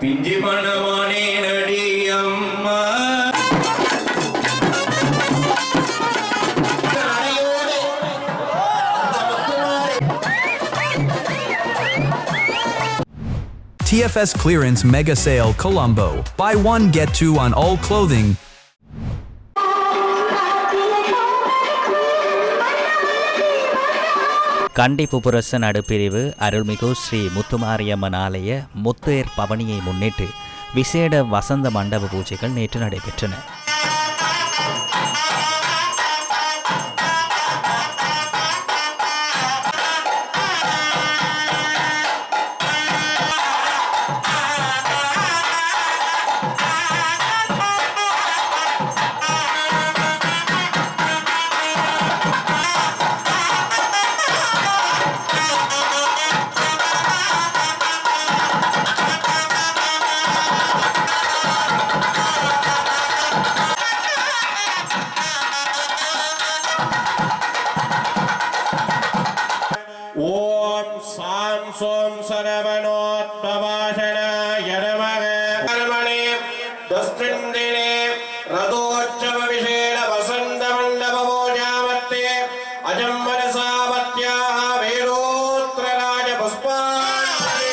பிஞ்சி மனமானே நடி அம்மா TFS Clearance Mega Sale Colombo. Buy one get two on all clothing. கண்டி புபுரச நடுப்பிரிவு அருள்மிகு ஸ்ரீ முத்துமாரியம்மன் ஆலய முத்தேர் பவனியை முன்னிட்டு விசேட வசந்த மண்டப பூஜைகள் நேற்று நடைபெற்றன. ஓம் சாம் சோம் சரவணோத்பவாசனாய நமக. கர்மணே தஸ்திந்தினே ரதோற்சவ விசேட வசந்த மண்டப பூஜாமத்தே அஜம் மனசாவத்யாஹ வேதோத்ர ராஜ புஷ்பாஞ்சலி.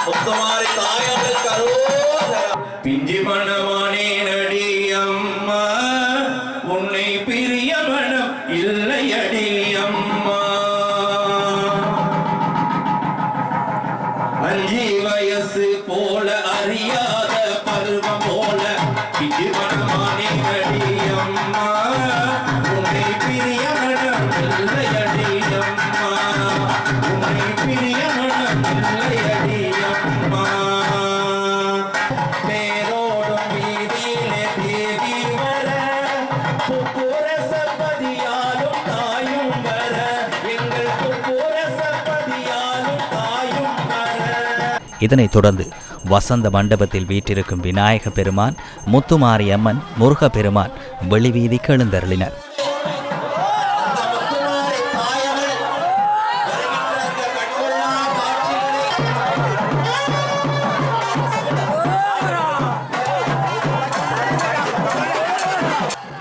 முத்துமாரி தாயங்கள் கரோதரா பிஞ்சி மனமானே நடி அம்மா உன்னை பிரிய மனம் இல்லையடி அம்மா. 5 வயசு போல அறியாத பருவம் போல பிஞ்சி மனமானே நடி அம்மா உன்னை பிரிய மனம் இல்லையடி அம்மா. உன்னை பிரிய மனம் இல்லையடி அம்மா. பேரோடும் வீதியிலே தேவி வர புப்புரசபதியாலும் தாயும் வர எங்கள் புப்புரசபதியாலும் தாயும் வர. இதனைத் தொடர்ந்து வசந்த மண்டபத்தில் வீற்றிருக்கும் விநாயக பெருமான், முத்துமாரியம்மன், முருக பெருமான் வெளிவீதிக்கு எழுந்தருளினர்.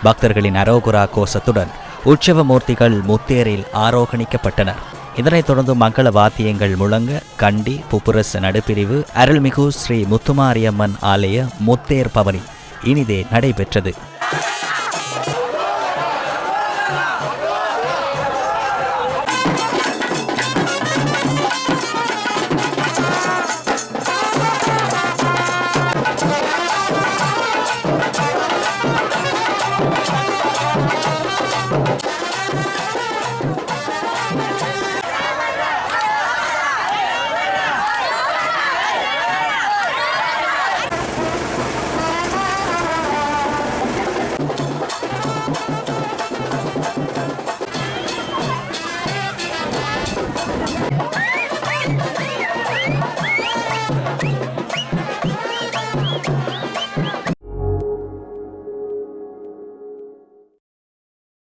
பக்தர்களின் அரோகுரா கோஷத்துடன் உற்சவ மூர்த்திகள் முத்தேரில் ஆரோகணிக்கப்பட்டனர். இதனைத் தொடர்ந்து மங்கள வாத்தியங்கள் முழங்க கண்டி புப்புரச நடுப்பிரிவு அருள்மிகு ஸ்ரீ முத்துமாரியம்மன் ஆலய முத்தேர் பவனி இனிதே நடைபெற்றது.